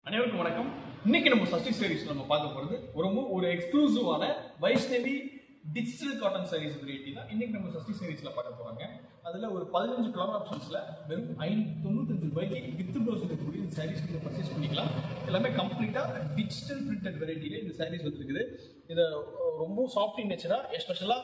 அனைவருக்கும் வணக்கம். இன்னைக்கு நம்ம சஷ்டி சாரீஸ் நம்ம பார்க்க போறது ரொம்ப ஒரு எக்ஸ்க்ளூசிவான Vaishnavi digital cotton sarees variety தான் இன்னைக்கு நம்ம சஷ்டி சாரீஸ்ல பார்க்க போறாங்க. அதுல ஒரு 15 கலர் ஆப்ஷன்ஸ்ல வெறும் 595 ரூபாய்க்கு வித் ப்ளவுஸ் இருக்கக்கூடிய இந்த சாரீஸ் நீங்க பர்ச்சேஸ் பண்ணிக்கலாம். எல்லாமே கம்ப்ளீட்டா டிஜிட்டல் பிரிண்டட் வெரைட்டில இந்த சாரீஸ் வந்துருக்குது. இது ரொம்ப சாஃப்ட் இன் நேச்சரா, எஸ்பெஷலா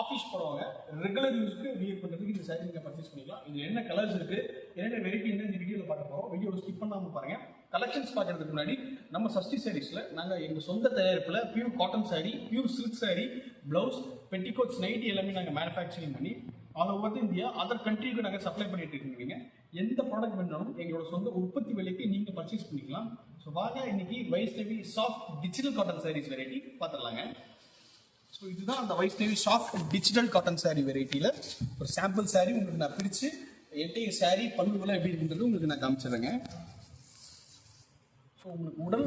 ஆஃபீஸ் போறவங்க ரெகுலர் யூஸ்க்கு வியர் பண்ணுறதுக்கு இந்த சாரீ நீங்கள் பர்ச்சேஸ் பண்ணிக்கலாம். இது என்ன கலர்ஸ் இருக்கு, என்னென்ன வெரைட்டி இந்த வீடியோவில் பார்க்க போகிறோம். வீடியோவை ஸ்கிப் பண்ணாமல் பாருங்க. கலெக்ஷன்ஸ் பார்க்கறதுக்கு முன்னாடி நம்ம சஷ்டி சாரீஸ்ல நாங்கள் எங்கள் சொந்த தயாரிப்பில் pure cotton sari, pure silk sari, blouse, petticoats, nighty எல்லாமே நாங்கள் மேனுஃபேக்சரிங் பண்ணி ஆல் ஓவர் இந்தியா அதர் கண்ட்ரிக்கு நாங்கள் சப்ளை பண்ணிட்டு இருக்கீங்க. எந்த ப்ராடக்ட் வேணாலும் எங்களோட சொந்த உற்பத்தி விலைக்கு நீங்கள் பர்ச்சேஸ் பண்ணிக்கலாம். ஸோ வாங்க இன்னைக்கு Vaishnavi soft digital cotton sarees variety பார்த்துடலாங்க. ஸோ இதுதான் அந்த Vaishnavi soft digital cotton saree வெரைட்டியில் ஒரு சாம்பிள் சாரீ உங்களுக்கு நான் பிரித்து என்கிட்ட சாரீ பல்லுவெல்லாம் எப்படி இருக்குன்றது உங்களுக்கு நான் காமிச்சிடுறேங்க. ஸோ உங்களுக்கு உடல்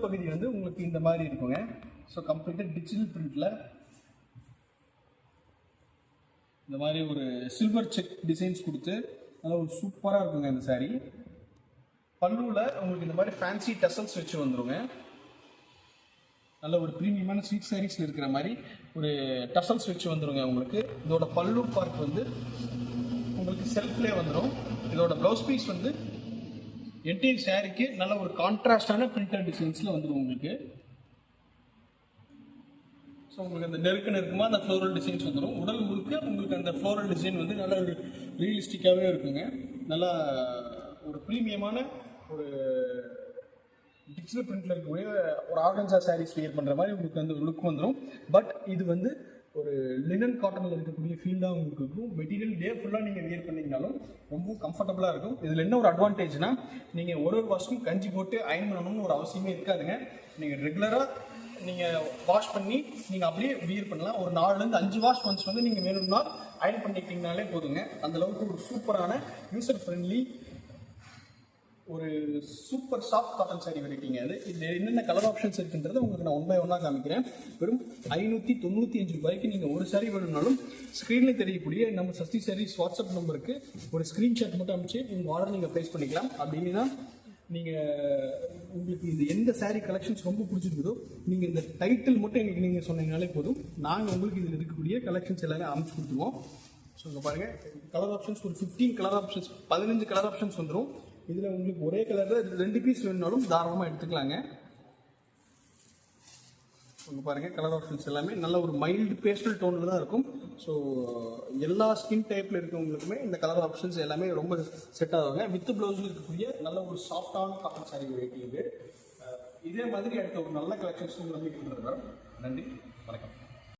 பகுதி உங்களுக்கு இந்த மாதிரி இருக்குங்க. ஸோ கம்ப்ளீட்டாக டிஜிட்டல் பிரிண்டில் இந்த மாதிரி ஒரு சில்வர் செக் டிசைன்ஸ் கொடுத்து நல்லா ஒரு சூப்பராக இருக்குங்க இந்த சாரீ. பல்லுவில் உங்களுக்கு இந்த மாதிரி ஃபேன்சி டசல்ஸ் வச்சு வந்துடுங்க. நல்ல ஒரு ப்ரீமியமான சில்க் சாரீஸில் இருக்கிற மாதிரி ஒரு டசல்ஸ் வச்சு வந்துடுங்க உங்களுக்கு. இதோட பல்லு பார்ட் உங்களுக்கு செல்ஃப்லேயே வந்துடும். இதோட ப்ளவுஸ் பீஸ் என்டையர் சாரீக்கு நல்ல ஒரு கான்ட்ராஸ்டான பிரிண்டட் டிசைன்ஸில் வந்துடும் உங்களுக்கு. ஸோ உங்களுக்கு அந்த நெருக்கமாக அந்த ஃப்ளோரல் டிசைன்ஸ் வந்துடும். உடல் முழுக்க உங்களுக்கு அந்த ஃப்ளோரல் டிசைன் நல்ல ஒரு ரியலிஸ்டிக்காகவே இருக்குங்க. நல்லா ஒரு ப்ரீமியமான ஒரு டிஜிட்டல் பிரிண்ட்ல இருக்கக்கூடிய ஒரு ஆர்கன்சா சாரீஸ் வியர் பண்ணுற மாதிரி உங்களுக்கு லுக் வந்துடும். பட் இது ஒரு லினன் காட்டனில் இருக்கக்கூடிய ஃபீல்டாக உங்களுக்கு இருக்கும். மெட்டீரியல் டே ஃபுல்லாக நீங்கள் வியர் பண்ணிங்கனாலும் ரொம்ப கம்ஃபர்டபுளாக இருக்கும். இதில் என்ன ஒரு அட்வான்டேஜ்னா, நீங்கள் ஒரு வாஷ்க்கும் கஞ்சி போட்டு அயன் பண்ணணும்னு ஒரு அவசியமே இருக்காதுங்க. நீங்கள் ரெகுலராக நீங்கள் வாஷ் பண்ணி நீங்கள் அப்படியே வியர் பண்ணலாம். ஒரு 4லேருந்து 5 வாஷ் ஒன்ஸ் நீங்கள் வேணும்னா அயன் பண்ணிக்கிட்டீங்கனாலே போதுங்க. அந்தளவுக்கு ஒரு சூப்பரான யூசர் ஃப்ரெண்ட்லி ஒரு சூப்பர் சாஃப்ட் காட்டன் சாரீ வெரைட்டிங்க. இது என்னென்ன கலர் ஆப்ஷன்ஸ் இருக்குன்றதை உங்களுக்கு நான் 1 by 1 காமிக்கிறேன். வெறும் 595 ரூபாய்க்கு நீங்கள் ஒரு சாரீ வேணும்னாலும் ஸ்க்ரீனில் தெரியக்கூடிய நம்ம சஷ்டி சாரீஸ் வாட்ஸ்அப் நம்பருக்கு ஒரு ஸ்க்ரீன்ஷாட் மட்டும் அனுப்பிச்சு உங்கள் ஆர்டர் நீங்கள் ப்ளேஸ் பண்ணிக்கலாம். அப்படின்னா உங்களுக்கு இது எந்த சாரீ கலெக்ஷன்ஸ் ரொம்ப பிடிச்சிருக்குதோ நீங்கள் இந்த டைட்டில் மட்டும் எங்களுக்கு நீங்கள் சொன்னீங்கனாலே போதும். நாங்கள் உங்களுக்கு இதில் இருக்கக்கூடிய கலெக்ஷன்ஸ் எல்லாமே அனுப்பிச்சு கொடுத்துருவோம். ஸோ இங்கே பாருங்கள், கலர் ஆப்ஷன்ஸ் ஒரு 15 கலர் ஆப்ஷன்ஸ் 15 கலர் ஆப்ஷன்ஸ் வந்துடும். இதில் உங்களுக்கு ஒரே கலரில் 2 பீஸ் வேணுனாலும் தாராளமாக எடுத்துக்கலாங்க. இங்கே பாருங்கள், கலர் ஆப்ஷன்ஸ் எல்லாமே நல்ல ஒரு மைல்டு பேஸ்டல் டோனில் தான் இருக்கும். ஸோ எல்லா ஸ்கின் டைப்பில் இருக்கவங்களுக்குமே இந்த கலர் ஆப்ஷன்ஸ் எல்லாமே ரொம்ப செட் ஆகுங்க. வித் ப்ளவுஸில் இருக்கக்கூடிய நல்ல ஒரு சாஃப்டான காட்டன் சாரீ வெரைட்டி இது. இதே மாதிரி அடுத்த ஒரு நல்ல கலெக்ஷன்ஸ் உங்களுக்கு நன்றி, வணக்கம்.